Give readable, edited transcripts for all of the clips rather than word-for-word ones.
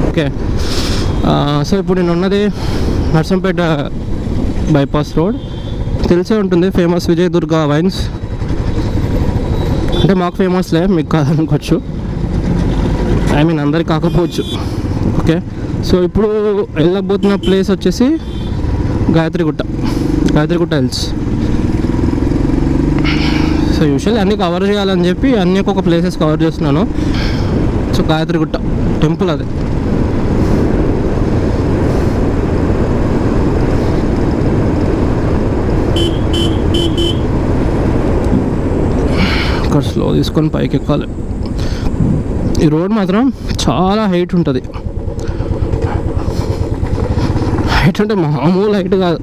Okay. So ఇప్పుడు నేను ఉన్నది నర్సంపేట బైపాస్ రోడ్. తెలిసే ఉంటుంది, ఫేమస్ విజయ్ దుర్గా వైన్స్. అంటే మాకు ఫేమస్లే, మీకు కాదనుకోవచ్చు, ఐ మీన్ అందరికి కాకపోవచ్చు. ఓకే, సో ఇప్పుడు వెళ్ళబోతున్న ప్లేస్ వచ్చేసి గాయత్రిగుట్ట హిల్స్. సో యూజువల్లీ అన్నీ కవర్ చేయాలని చెప్పి అన్ని ఒక ప్లేసెస్ కవర్ చేస్తున్నాను. సో గాయత్రిగుట్ట టెంపుల్ అది. ఇక్కడ స్లో తీసుకొని పైకి ఎక్కాలి. ఈ రోడ్ మాత్రం చాలా హైట్ ఉంటుంది. హైట్ అంటే మామూలు హైట్ కాదు,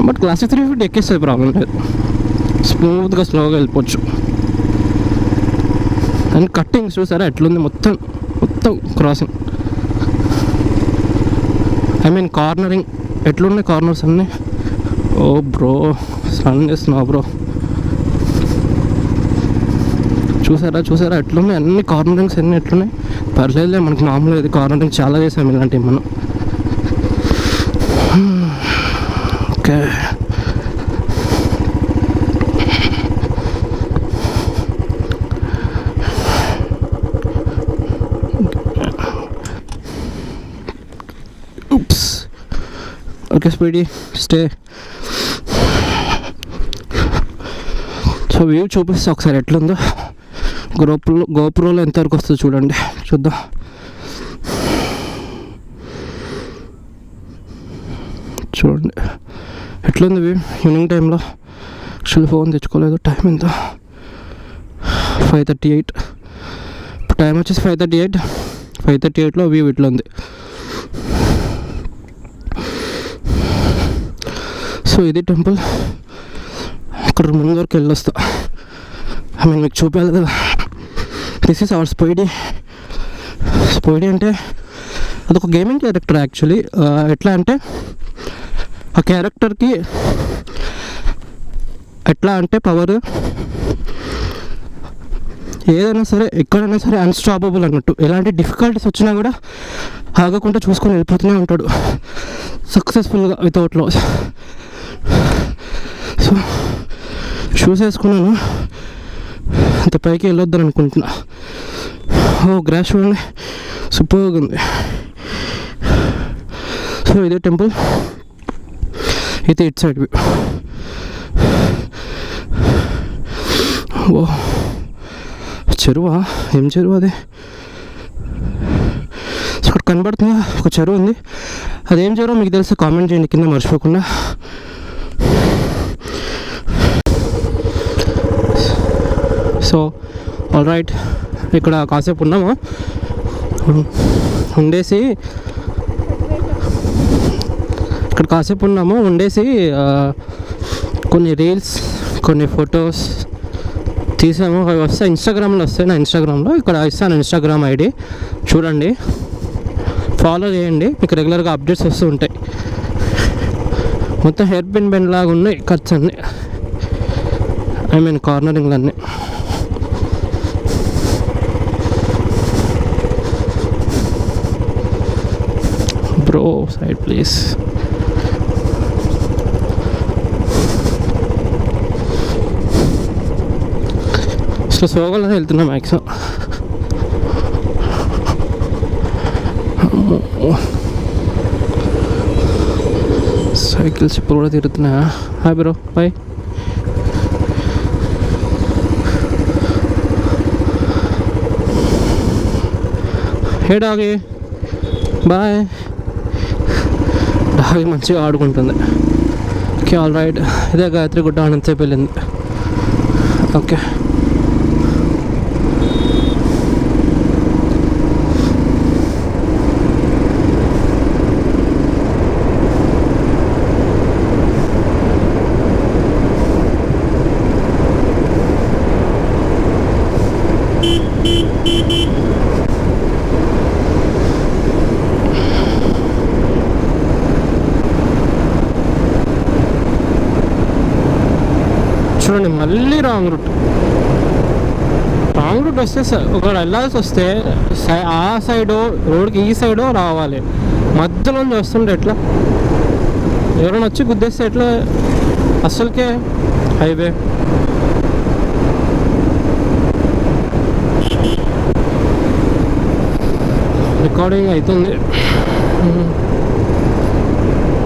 బట్ క్లాసిక్ 350 ఎక్కేస్తుంది, ప్రాబ్లం లేదు. స్మూత్గా స్లోగా వెళ్ళిపోవచ్చు. అండ్ కట్టింగ్స్ చూసారా ఎట్లుంది, మొత్తం క్రాసింగ్, ఐ మీన్ కార్నరింగ్ ఎట్లున్నాయి కార్నర్స్ అన్నీ. ఓ బ్రో, స్టన్ చేస్తున్నావు బ్రో. చూసారా ఎట్లున్నాయి అన్ని కార్నరింగ్స్, అన్నీ ఎట్లున్నాయి. పర్లేదులే, మనకి మామూలు ఇది కార్నరింగ్ చాలా చేసాం ఇలాంటివి మనం. Okay, okay speedy stay. So view చూపిస్తే ఒకసారి ఎట్లుందో. గోపురంలో ఎంతవరకు వస్తుందో చూడండి, చూద్దాం. చూడండి ఎట్లుంది వ్యూ ఈవినింగ్ టైంలో. యాక్చువల్లీ ఫోన్ తెచ్చుకోలేదు. టైం ఎంత, 5:38. ఇప్పుడు టైం వచ్చేసి 5:38. 5:38లో వ్యూ ఇట్లా ఉంది. సో ఇది టెంపుల్. అక్కడ ముందు వరకు వెళ్ళొస్తా. ఐ మీన్ మీకు చూపాలి కదా. దిస్ ఈస్ అవర్ స్పైడీ అంటే అదొక గేమింగ్ క్యారెక్టర్ యాక్చువల్లీ. ఎట్లా అంటే ఆ క్యారెక్టర్కి ఎట్లా అంటే పవర్ ఏదైనా సరే ఎక్కడైనా సరే అన్స్టాపబుల్ అన్నట్టు. ఎలాంటి డిఫికల్టీస్ వచ్చినా కూడా ఆగకుండా చూసుకొని వెళ్ళిపోతూనే ఉంటాడు సక్సెస్ఫుల్గా, వితౌట్ లాస్. సో షూస్ వేసుకున్నాను, అంత పైకి వెళ్ళొద్దని అనుకుంటున్నా. ఓ గ్రాస్ చూడండి, సూపర్గా ఉంది. సో ఇదే టెంపుల్, అయితే ఇటు సైడ్ వ్యూ. ఓ చెరువా, ఏం చెరువు అది? ఇక్కడ కనబడుతుందా ఒక చెరువు ఉంది. అదేం చెరువు మీకు తెలిస్తే కామెంట్ చేయండి కింద మర్చిపోకుండా. సో ఆల్ రైట్, ఇక్కడ కాసేపు ఉన్నాము, ఉండేసి కొన్ని రీల్స్, కొన్ని ఫొటోస్ తీసాము. అవి వస్తే ఇన్స్టాగ్రామ్లో వస్తాయి. నా ఇన్స్టాగ్రామ్లో ఇక్కడ ఇస్తాను ఇన్స్టాగ్రామ్ ఐడి, చూడండి, ఫాలో చేయండి. మీకు రెగ్యులర్గా అప్డేట్స్ వస్తూ ఉంటాయి. మొత్తం హెయిర్ పిన్ బెండ్ లాగా ఉన్నాయి కట్స్ అన్నీ, ఐ మీన్ కార్నరింగ్లు అన్నీ. Bro side please. స్లోగా వెళ్తున్నా మ్యాక్సిమం. సైకిల్స్ ఇప్పుడు కూడా తిరుగుతున్నా. Hi bro, bye. Hey doggy, bye. Doggy మంచిగా ఆడుకుంటుంది. ఓకే ఆల్ రైట్, ఇదే గాయత్రిగుట్ట అనంతసేపు వెళ్ళింది. ఓకే చూడండి మళ్ళీ రాంగ్ రూట్ వస్తే ఒకవేళ వెళ్ళాల్సి వస్తే ఆ సైడో రోడ్కి ఈ సైడో రావాలి, మధ్యలో వస్తుంటే ఎట్లా? ఎవరైనా వచ్చి గుద్దేస్తే ఎట్లా? అస్సలకే హైవే. రికార్డింగ్ అవుతుంది.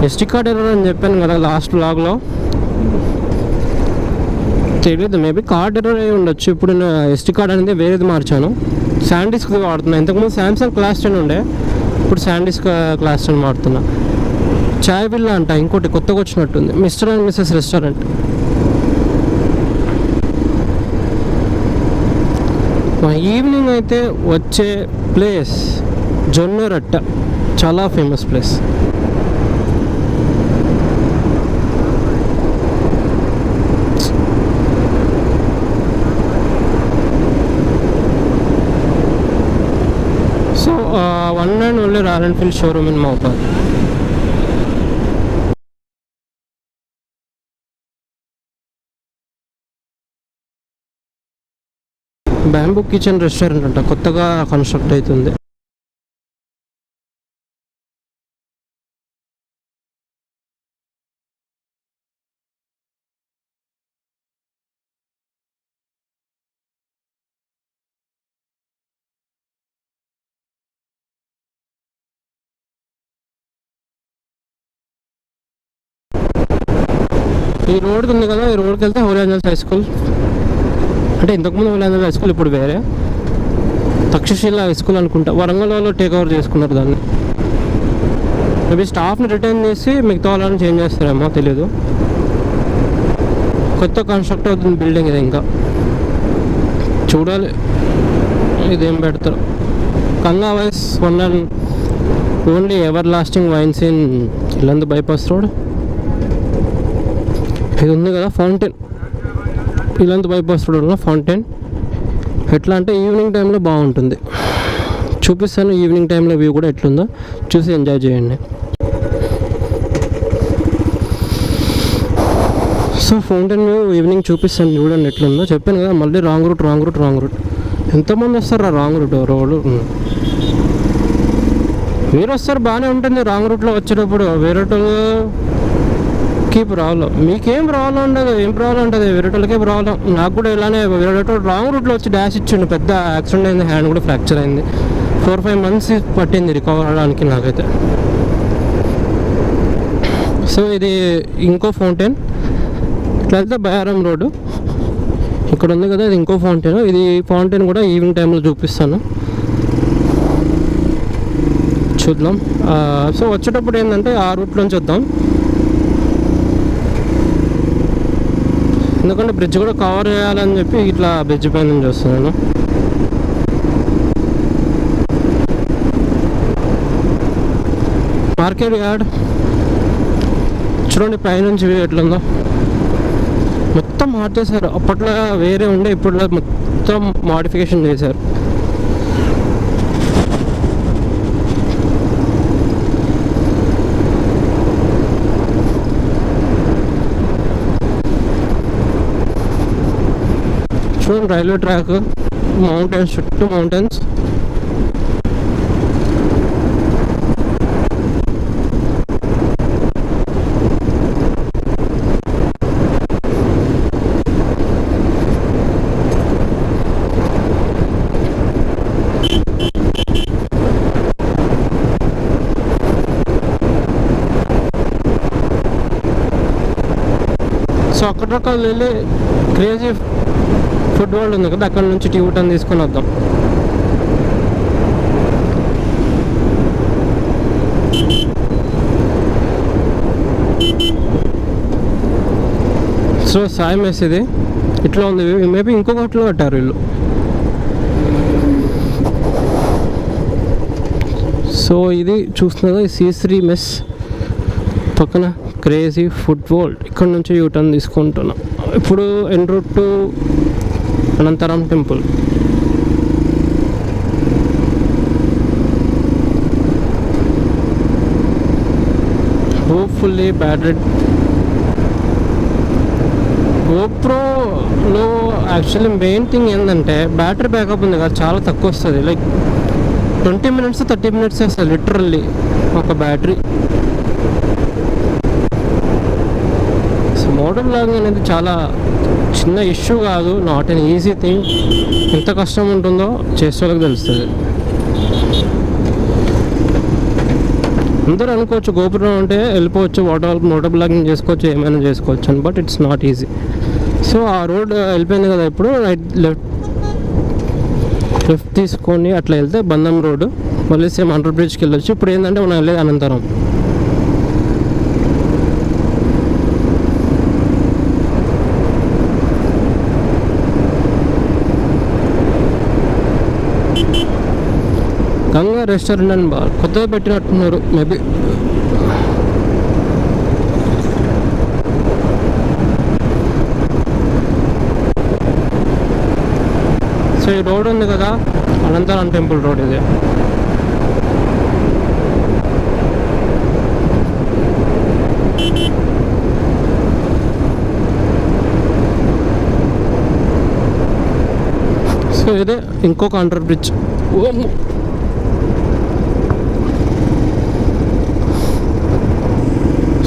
ఎస్టీ కార్డ్ ఎర్రర్ అని చెప్పాను కదా లాస్ట్ వ్లాగ్లో, తెలియదు, మేబీ కార్డ్ ఎర్రర్ అయి ఉండొచ్చు. ఇప్పుడు నేను ఎస్టీ కార్డ్ అనేది వేరేది మార్చాను, శాండిస్క్ వాడుతున్నాను. ఇంతకుముందు శాంసంగ్ క్లాస్ 10 ఉండే, ఇప్పుడు శాండిస్క్ క్లాస్ 10 వాడుతున్నా. చాయ్ విల్లా అంట ఇంకోటి కొత్తగా వచ్చినట్టుంది, మిస్టర్ అండ్ మిస్సెస్ రెస్టారెంట్. మా ఈవినింగ్ అయితే వచ్చే ప్లేస్ జొన్నరట్ట, చాలా famous place. So one and only Royal Enfield showroom in మౌపాల్. బ్యాంబూ కిచెన్ రెస్టారెంట్ అంట, కొత్తగా కన్స్ట్రక్ట్ అవుతుంది. ఈ రోడ్కి ఉంది కదా, ఈ రోడ్కి వెళ్తే హోలీ ఏంజల్స్ హై స్కూల్, అంటే ఇంతకుముందు హోలీ ఏంజల్స్ హై స్కూల్, ఇప్పుడు వేరే తక్షశిల హై స్కూల్ అనుకుంటా. వరంగల్ వాళ్ళు టేక్ ఓవర్ చేసుకున్నారు దాన్ని. మేబీ స్టాఫ్ని రిటర్న్ చేసి మిగతా వాళ్ళని చేంజ్ చేస్తారేమో తెలీదు. కొత్త కన్స్ట్రక్ట్ అవుతుంది బిల్డింగ్ ఇది, ఇంకా చూడాలి ఇదేం పెడతారు. కంగా wise one and only ever lasting wines in Yellandu bypass road. ఇది ఉంది కదా ఫౌంటైన్, ఇల్లందు బైపాస్ రోడ్లో ఫౌంటైన్. ఎట్లా అంటే ఈవినింగ్ టైంలో బాగుంటుంది, చూపిస్తాను ఈవినింగ్ టైంలో వ్యూ కూడా ఎట్లుందో చూసి ఎంజాయ్ చేయండి. సో ఫౌంటైన్ వ్యూ ఈవినింగ్ చూపిస్తాను, చూడండి ఎట్లుందో. చెప్పాను కదా మళ్ళీ రాంగ్ రూట్. ఎంతమంది వస్తారు రాంగ్ రూట్ రోడ్డు? మీరు వస్తారు బాగానే ఉంటుంది రాంగ్ రూట్లో వచ్చేటప్పుడు, వేరే ప్రాబ్లం. మీకేం ప్రాబ్లం ఉండదు, ఏం ప్రాబ్లం ఉంటుంది, వేరేటోళ్ళకే ప్రాబ్లం. నాకు కూడా ఇలానే వేరేటో రాంగ్ రూట్లో వచ్చి డాష్ ఇచ్చిండు, పెద్ద యాక్సిడెంట్ అయింది, హ్యాండ్ కూడా ఫ్రాక్చర్ అయింది. 4-5 months పట్టింది రికవర్ అవడానికి నాకైతే. సో ఇది ఇంకో ఫౌంటైన్. ఇట్లా వెళ్తే బయారం రోడ్డు ఇక్కడ ఉంది కదా, ఇది ఇంకో ఫౌంటైన్. ఇది ఫౌంటైన్ కూడా ఈవినింగ్ టైంలో చూపిస్తాను, చూద్దాం. సో వచ్చేటప్పుడు ఏంటంటే ఆ రూట్లోంచి వద్దాం, ఎందుకంటే బ్రిడ్జ్ కూడా కవర్ చేయాలని చెప్పి ఇట్లా బ్రిడ్జ్ పైన నుంచి వస్తున్నాను. మార్కెట్ యార్డ్ చూడండి పైనుంచి వ్యూ ఎట్లుందో. మొత్తం మార్చేశారు, అప్పట్లో వేరే ఉండే ఇప్పుడు మొత్తం మాడిఫికేషన్ చేశారు. చూడండి రైల్వే ట్రాక్, మౌంటైన్స్, చుట్టూ మౌంటైన్స్. సో అక్కడ వెళ్ళి క్రేజీ ఫుడ్ వరల్డ్ ఉంది కదా, అక్కడ నుంచి టీ యూటర్న్ తీసుకొని వద్దాం. సో సాయి మెస్ ఇది ఇట్లా ఉంది, మేబీ ఇంకొక హోటల్ కట్టారు వీళ్ళు. సో ఇది చూస్తున్నదా C3 మెస్ పక్కన క్రేజీ ఫుడ్ వరల్డ్. ఇక్కడ నుంచి యూటర్న్ తీసుకుంటున్నాం. ఇప్పుడు en route to Anantaram temple. Hopefully bad red గోప్రోలో యాక్చువల్లీ మెయిన్ థింగ్ ఏంటంటే బ్యాటరీ బ్యాకప్ ఉంది కదా, చాలా తక్కువ వస్తుంది. లైక్ 20 minutes 30 minutes వస్తుంది లిటరల్లీ ఒక బ్యాటరీ. సో మోటో బ్లాగింగ్ అనేది చాలా చిన్న ఇష్యూ కాదు, నాట్ ఎన్ ఈజీ థింగ్. ఎంత కష్టం ఉంటుందో చేసే వాళ్ళకి తెలుస్తుంది. అందరూ అనుకోవచ్చు గోపురం అంటే వెళ్ళిపోవచ్చు, మోటో బ్లాగింగ్ చేసుకోవచ్చు, ఏమైనా చేసుకోవచ్చు అని, but it's not easy. So ఆ రోడ్ వెళ్ళిపోయింది కదా, ఇప్పుడు లెఫ్ట్ తీసుకొని అట్లా వెళ్తే బంధం రోడ్డు, మళ్ళీ సేమ్ అండర్ బ్రిడ్జ్కి వెళ్ళొచ్చు. ఇప్పుడు ఏంటంటే మనం వెళ్ళేది అనంతరం. గంగా రెస్టారెంట్ అండ్ బార్ కొత్తగా పెట్టినట్టున్నారు మేబీ. సో ఈ రోడ్ ఉంది కదా, అనంతరం టెంపుల్ రోడ్ ఇది. సో ఇదే ఇంకొక అండర్ బ్రిడ్జ్.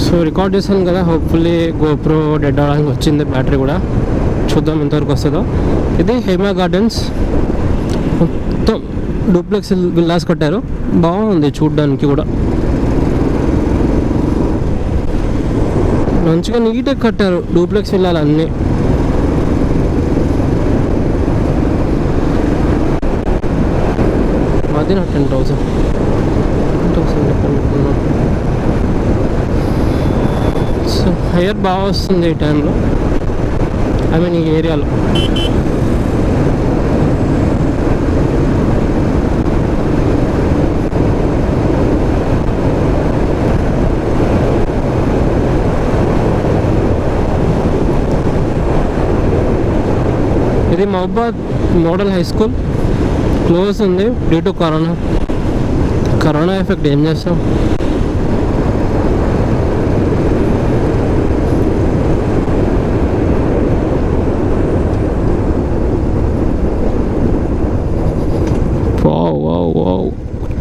సో రికార్డ్ చేశాను కదా, హోప్ఫుల్లీ గోప్రో డెడ్ అవడానికి వచ్చింది బ్యాటరీ కూడా. చూద్దాం ఎంతవరకు వస్తుందో. ఇది హేమా గార్డెన్స్, మొత్తం డూప్లెక్స్ విల్లాస్ కట్టారు, బాగుంది చూడ్డానికి కూడా. మంచిగా నీట్గా కట్టారు డూప్లెక్స్ విల్లాలు అన్నీ. మాది నా 10,000 సో హైర్ బాగా వస్తుంది ఈ టైంలో, ఐ మీన్ ఈ ఏరియాలో. ఇది మహబాద్ మోడల్ హై స్కూల్ క్లోజ్ ఉంది డ్యూ టు కరోనా ఎఫెక్ట్. ఏం చేస్తాం. వావ్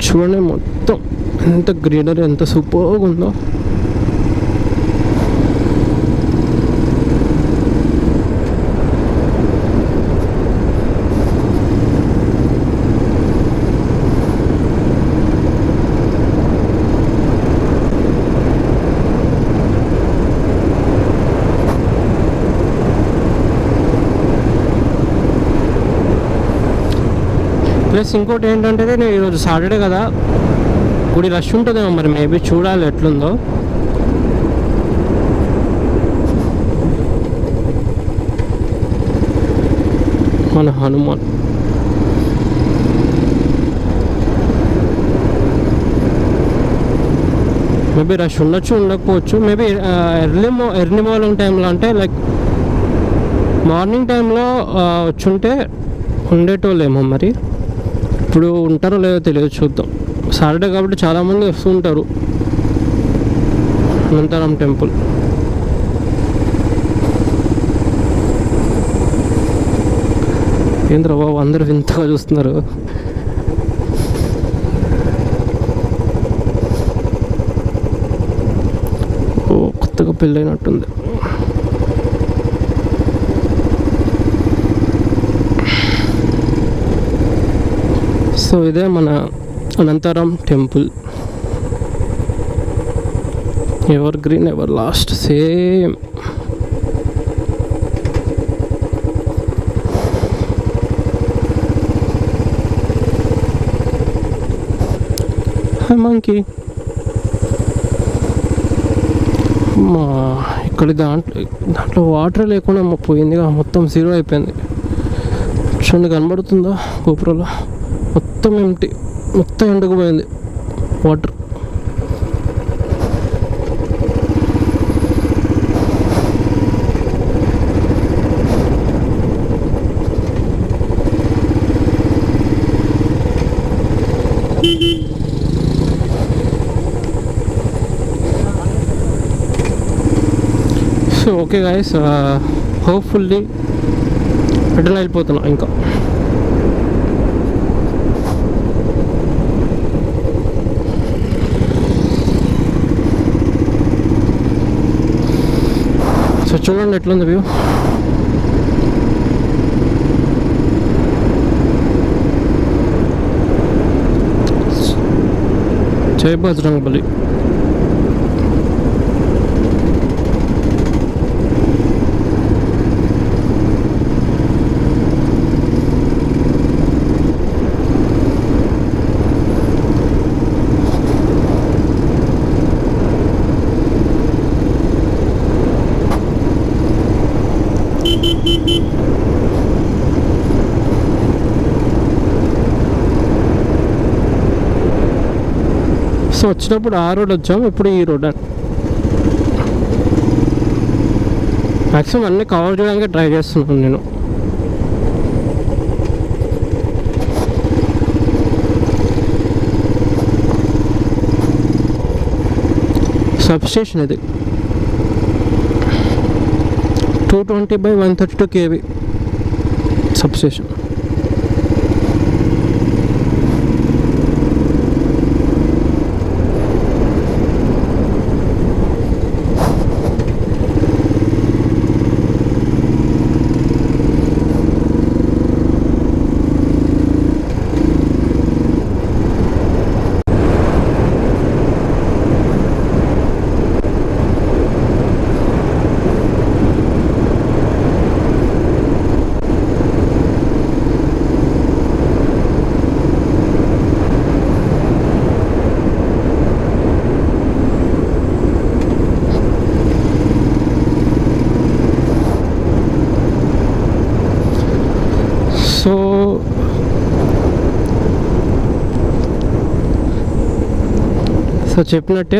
చూడండి మొత్తం ఎంత గ్రీనరీ, ఎంత సూపర్గా ఉందో. ప్లస్ ఇంకోటి ఏంటంటే, నేను ఈరోజు సాటర్డే కదా, గుడి రష్ ఉంటుందేమో మరి, మేబీ చూడాలి ఎట్లుందో. మన హనుమాన్ మేబీ రష్ ఉండొచ్చు, ఉండకపోవచ్చు. మేబీ ఎర్లీ మార్నింగ్ టైంలో, అంటే లైక్ మార్నింగ్ టైంలో వచ్చుంటే ఉండేటోళ్ళేమో మరి. ఇప్పుడు ఉంటారో లేదో తెలియదు, చూద్దాం. సాటర్డే కాబట్టి చాలామంది వస్తూ ఉంటారు అనంతరం టెంపుల్. ఏంద్ర బాబు అందరూ వింతగా చూస్తున్నారు. ఓ కొత్తగా పెళ్ళైనట్టుంది. సో ఇదే మన అనంతరం temple. Ever green ever last, same. Monkey ఇక్కడ దాంట్లో వాటర్ లేకుండా పోయింది, మొత్తం జీరో అయిపోయింది. చూడండి కనబడుతుందా గోపురంలో, మొత్తం ఎంటీ, మొత్తం ఎండకపోయింది water. So okay guys, hopefully return వెళ్ళిపోతున్నాం ఇంకా. సో చూడండి ఎట్లుంది వ్యూ. జై బజరంగబలి. సో వచ్చినప్పుడు ఆ రోడ్ వచ్చాం, ఇప్పుడు ఈ రోడ్. మ్యాక్సిమం అన్నీ కవర్ చేయడానికి ట్రై చేస్తున్నాను నేను. సబ్ స్టేషన్ ఇది 220/132 kV సబ్ స్టేషన్. సో చెప్పినట్టే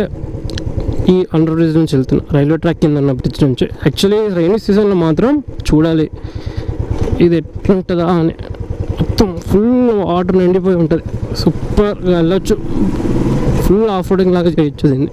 ఈ అండర్ బ్రిడ్జ్ నుంచి వెళ్తున్నా, రైల్వే ట్రాక్ కింద ఉన్న బ్రిడ్జ్ నుంచి. యాక్చువల్లీ రైనీ సీజన్లో మాత్రం చూడాలి ఇది ఎట్లుంటుందా అని. మొత్తం ఫుల్ వాటర్ నిండిపోయి ఉంటుంది, సూపర్గా వెళ్ళొచ్చు, ఫుల్ ఆఫ్ రోడింగ్ లాగా చేయొచ్చు దీన్ని.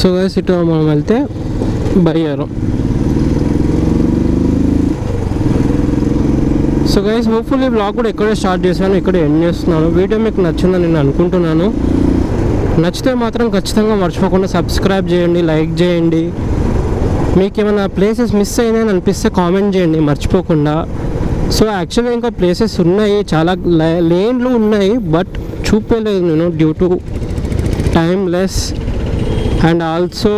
సో గైస్ ఇటు మనం వెళ్తే Bayyaram. So guys hopefully blog కూడా ఇక్కడే స్టార్ట్ చేశాను, ఇక్కడే ఎండ్ చేస్తున్నాను. వీడియో మీకు నచ్చిందని నేను అనుకుంటున్నాను. నచ్చితే మాత్రం ఖచ్చితంగా మర్చిపోకుండా సబ్స్క్రైబ్ చేయండి, లైక్ చేయండి. మీకు ఏమైనా ప్లేసెస్ మిస్ అయినాయని అనిపిస్తే కామెంట్ చేయండి మర్చిపోకుండా. సో యాక్చువల్గా ఇంకా ప్లేసెస్ ఉన్నాయి, చాలా లేన్లు ఉన్నాయి, బట్ చూపించలేదు నేను due to time less. And also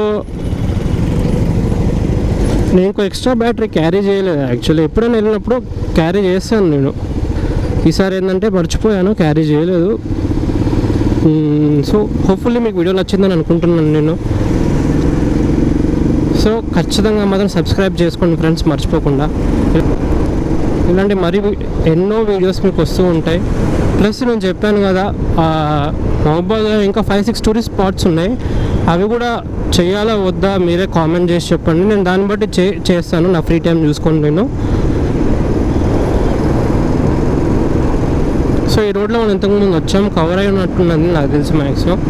నేను ఇంకో ఎక్స్ట్రా బ్యాటరీ క్యారీ చేయలేదు. యాక్చువల్లీ ఎప్పుడైనా వెళ్ళినప్పుడు క్యారీ చేస్తాను నేను, ఈసారి ఏంటంటే మర్చిపోయాను, క్యారీ చేయలేదు. సో హోప్ఫుల్లీ మీకు వీడియో నచ్చిందని అనుకుంటున్నాను నేను. సో ఖచ్చితంగా మాత్రం సబ్స్క్రైబ్ చేసుకోండి ఫ్రెండ్స్ మర్చిపోకుండా. ఇలాంటి మరి ఎన్నో వీడియోస్ మీకు వస్తూ ఉంటాయి. ప్లస్ నేను చెప్పాను కదా మహబూబాబాద్లో ఇంకా 5-6 టూరిస్ట్ స్పాట్స్ ఉన్నాయి, అవి కూడా చేయాలా వద్దా మీరే కామెంట్ చేసి చెప్పండి. నేను దాన్ని బట్టి చేస్తాను, నా ఫ్రీ టైం చూసుకోండి నేను. సో ఈ రోడ్లో మనం ఇంతకుముందు వచ్చాము, కవర్ అయి ఉన్నట్టున్నది నాకు తెలిసి మ్యాక్సిమం.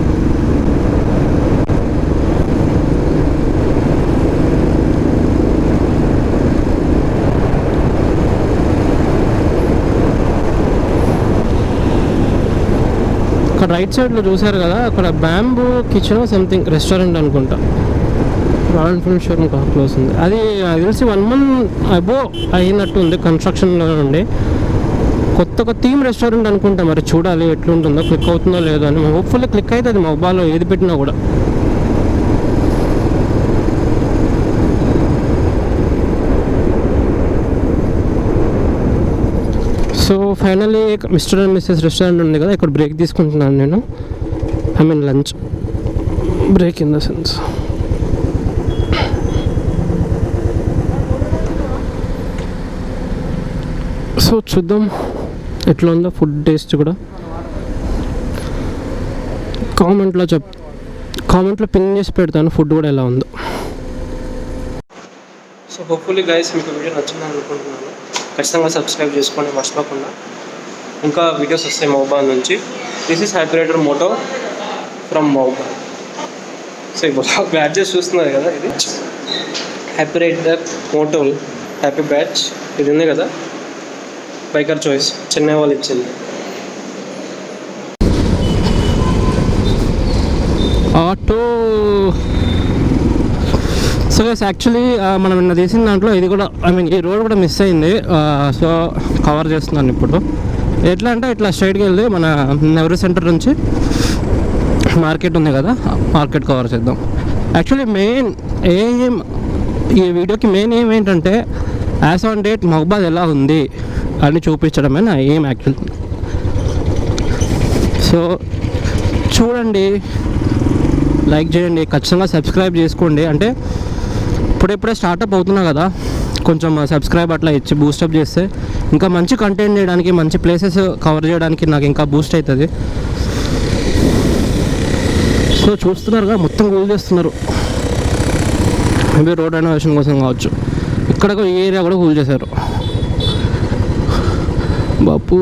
అక్కడ రైట్ సైడ్లో చూసారు కదా, అక్కడ బ్యాంబూ కిచెన్ సంథింగ్ రెస్టారెంట్ అనుకుంటా, రాయల్ ఎన్ఫీల్డ్ షోరూమ్ క్లోజ్ ఉంది. అది తెలిసి 1 month అబో అయినట్టు ఉంది కన్స్ట్రక్షన్లో నుండి. కొత్త థీమ్ రెస్టారెంట్ అనుకుంటా, మరి చూడాలి ఎట్లుంటుందో, క్లిక్ అవుతుందో లేదో అని. హోప్ఫుల్లీ క్లిక్ అవుతుంది మొబైల్లో ఏది పెట్టినా కూడా. So so finally mister and missus restaurant ఉంది కదా, ఇక్కడ బ్రేక్ తీసుకుంటున్నాను నేను. I mean lunch break in the sense. So చూద్దాం ఎట్లా ఉందో ఫుడ్ టేస్ట్ కూడా. కామెంట్లో పిన్ చేసి పెడతాను ఫుడ్ కూడా ఎలా ఉందో. సో హోప్ఫుల్లీ గైస్ మీకు వీడియో నచ్చిందని అనుకుంటున్నాను. ఖచ్చితంగా సబ్స్క్రైబ్ చేసుకోండి మర్చిపోకుండా. ఇంకా వీడియోస్ వస్తాయి మహబాద్ నుంచి. This is happy moto from Mahabad. So ఇప్పుడు బ్యాడ్జెస్ చూస్తున్నారు కదా, ఇది happy rider moto happy badge ఇది ఉంది కదా, బైకర్ చాయిస్ చెన్నై వాళ్ళు ఇచ్చింది. ఆటో. సో గైస్ యాక్చువల్లీ మనం నిన్న తీసిన దాంట్లో ఇది కూడా, ఐ మీన్ ఈ రోడ్ కూడా మిస్ అయింది. సో కవర్ చేస్తున్నాను ఇప్పుడు. ఎట్లా అంటే ఇట్లా స్ట్రైట్కి వెళ్ళి మన నెవరీ సెంటర్ నుంచి మార్కెట్ ఉంది కదా, మార్కెట్ కవర్ చేద్దాం. యాక్చువల్లీ మెయిన్ ఏం ఈ వీడియోకి మెయిన్ ఏం ఏంటంటే యాజ్ ఆన్ డేట్ మహబాద్ ఎలా ఉంది అని చూపించడమే నా ఏం యాక్చువల్. సో చూడండి, లైక్ చేయండి, ఖచ్చితంగా సబ్స్క్రైబ్ చేసుకోండి. అంటే ఇప్పుడెప్పుడే స్టార్టప్ అవుతున్నా కదా, కొంచెం సబ్స్క్రైబ్ అట్లా ఇచ్చి బూస్టప్ చేస్తే ఇంకా మంచి కంటెంట్ చేయడానికి, మంచి ప్లేసెస్ కవర్ చేయడానికి నాకు ఇంకా బూస్ట్ అవుతుంది. సో చూస్తున్నారుగా మొత్తం కూల్ చేస్తున్నారు. మేబీ రోడ్ రెనోవేషన్ కోసం కావచ్చు. ఇక్కడ ఈ ఏరియా కూడా కూల్ చేశారు. బాపు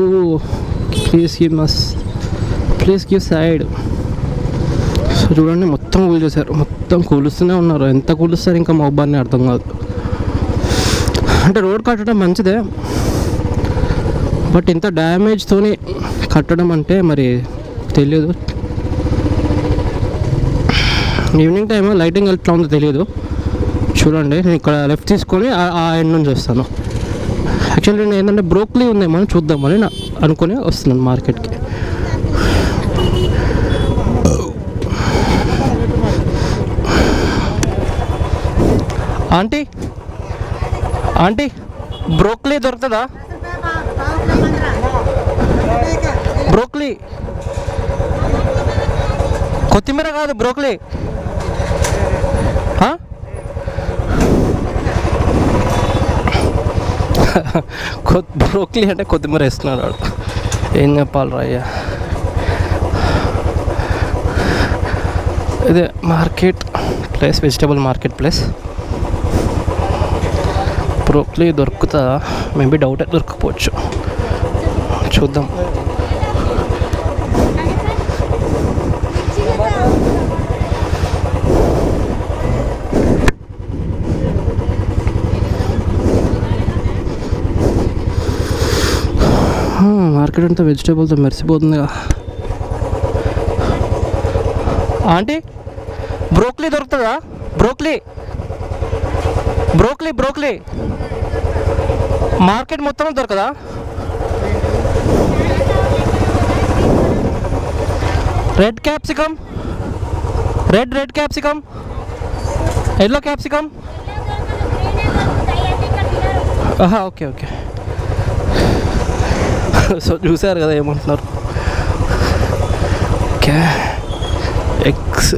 ప్లీజ్ గివ్ సైడ్. సో చూడండి మొత్తం కూల్ చేశారు, మొత్తం కూలుస్తూనే ఉన్నారు. ఎంత కూలుస్తారు ఇంకా మహబాద్ని అర్థం కాదు. అంటే రోడ్ కట్టడం మంచిదే, బట్ ఇంత డ్యామేజ్తోని కట్టడం అంటే మరి తెలియదు. ఈవినింగ్ టైం లైటింగ్ ఎట్లా ఉందో తెలియదు. చూడండి నేను ఇక్కడ లెఫ్ట్ తీసుకొని ఆ ఎండ్ నుంచి వస్తాను. యాక్చువల్లీ నేను ఏంటంటే బ్రోక్లీ ఉందేమో చూద్దామని అనుకుని వస్తున్నాను మార్కెట్కి. ఆంటీ ఆంటీ బ్రోక్లీ దొరుకుతుందా? బ్రోక్లీ, కొత్తిమీర కాదు బ్రోక్లీ. బ్రోక్లీ అంటే కొత్తిమీర వేస్తున్నాడు వాడు. ఏం చెప్పాలి అయ్యా. ఇదే market place, vegetable market place. Broccoli దొరుకుతుందా? మేబీ డౌటే, దొరకకపోవచ్చు. చూద్దాం. మార్కెట్ అంతా వెజిటేబుల్తో మెరిసిపోతుందిగా. ఆంటీ బ్రోక్లీ దొరుకుతుందా? బ్రోక్లీ బ్రోక్లీ బ్రోక్లీ మార్కెట్ మొత్తం దొరకదా? Red capsicum, red capsicum, yellow capsicum. Okay okay. So చూసారు కదా ఏమంటున్నారు. ఓకే ఎగ్స్,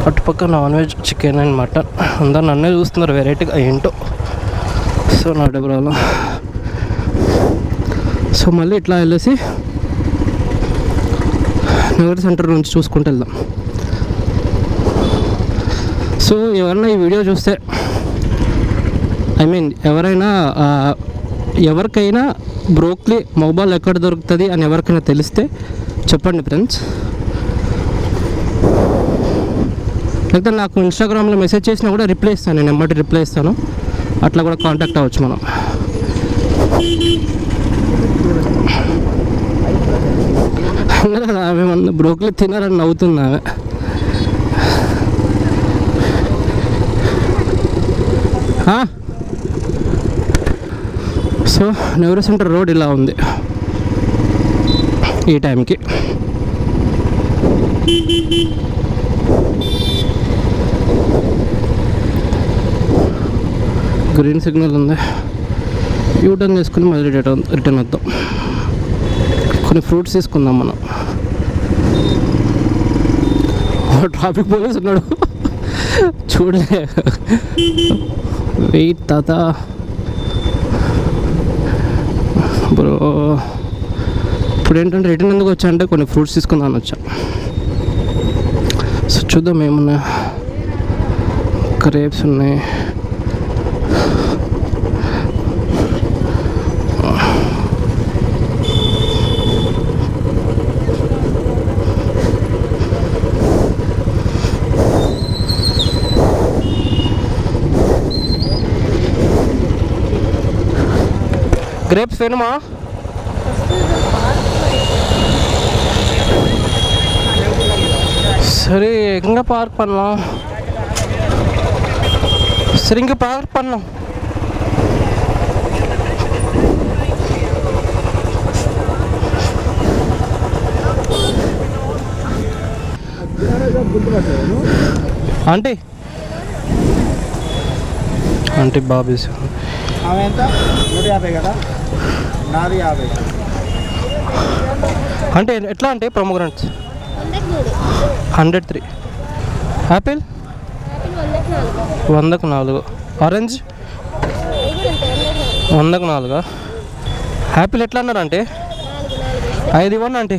అటుపక్క non veg chicken and mutton. అందరు నన్నే చూస్తున్నారు వెరైటీగా ఏంటో. సో నా డబ్బులో సో మళ్ళీ ఇట్లా వెళ్ళేసి నెవరీ సెంటర్ నుంచి చూసుకుంటూ వెళ్దాం. సో ఎవరైనా ఈ వీడియో చూస్తే, ఐ మీన్ ఎవరికైనా బ్రోక్లీ మహబాద్లో ఎక్కడ దొరుకుతుంది అని ఎవరికైనా తెలిస్తే చెప్పండి ఫ్రెండ్స్. లేకపోతే నాకు ఇన్స్టాగ్రామ్లో మెసేజ్ చేసినా కూడా రిప్లై ఇస్తాను, నేను ఎమ్మటి రిప్లై ఇస్తాను. అట్లా కూడా కాంటాక్ట్ అవ్వచ్చు మనం. ఆమె మన బ్రోక్లీ తినారని నవ్వుతుంది ఆమె. సో నెవరీ సెంటర్ రోడ్ ఇలా ఉంది ఈ టైంకి. గ్రీన్ సిగ్నల్ ఉంది. యూటర్న్ చేసుకుని మళ్ళీ రిటర్న్ వద్దాం. కొన్ని ఫ్రూట్స్ తీసుకుందాం మనం. ట్రాఫిక్ పోలీస్ ఉన్నాడు చూడలే. వెయిట్ తాత బ్రో. ఇప్పుడు ఏంటంటే రిటర్న్ ఎందుకు వచ్చా అంటే కొన్ని ఫ్రూట్స్ తీసుకుందామని వచ్చా. సో చూద్దాం ఏమన్నా. గ్రేప్స్ ఉన్నాయి. గ్రేప్స్ వేணுమా? சரி எங்கே பார்க் பண்ணலாம்? சரி இங்கே பார்க் பண்ணலாம். ఆంటీ ఆంటీ బాబీస్ ఎంత 150 కదా, నాది 50. అంటే ఎట్లా అంటే ప్రొమోగ్రాంట్స్ 103. యాపిల్ 100కు 4. ఆరెంజ్ 100కు 4. యాపిల్ ఎట్లా అన్నారు అంటే 5 ఇవ్వండి అంటే.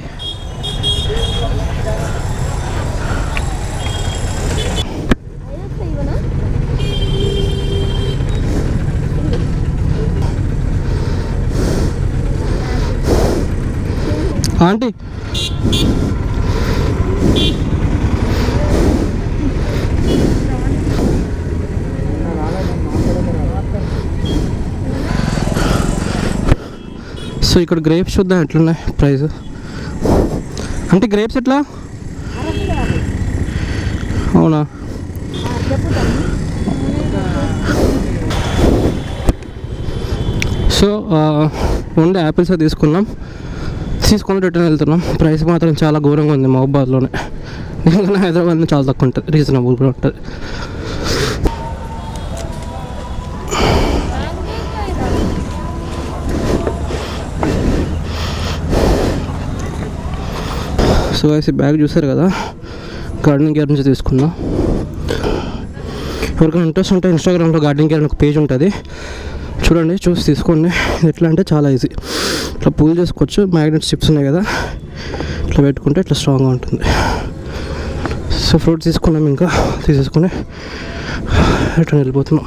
ఆంటీ సో ఇక్కడ గ్రేప్స్ చూద్దాం ఎట్లున్నాయి ప్రైస్. అంటే గ్రేప్స్ ఎట్లా? అవునా? సో ఓన్లీ యాపిల్స్ తీసుకుని రిటర్న్ వెళ్తున్నాం. ప్రైస్ మాత్రం చాలా ఘోరంగా ఉంది మహబూబాద్లోనే. ఎందుకంటే హైదరాబాద్లో చాలా తక్కువ ఉంటుంది, రీజనబుల్గా ఉంటుంది. సో ఈ బ్యాగ్ చూసారు కదా, గార్డెనింగ్ కేర్ నుంచి తీసుకున్నా. ఎవరికైనా ఇంట్రెస్ట్ ఉంటే ఇన్స్టాగ్రామ్లో గార్డెనింగ్ కేర్ ఒక పేజ్ ఉంటుంది, చూడండి, చూసి తీసుకోండి. ఇది ఎట్లా అంటే చాలా ఈజీ. ఇట్లా పూల్ చేసుకోవచ్చు. మ్యాగ్నెట్ చిప్స్ ఉన్నాయి కదా, ఇట్లా పెట్టుకుంటే ఇట్లా స్ట్రాంగ్గా ఉంటుంది. సో ఫ్రూట్స్ తీసుకున్నాం, ఇంకా తీసేసుకొని రిటర్న్ వెళ్ళిపోతున్నాం.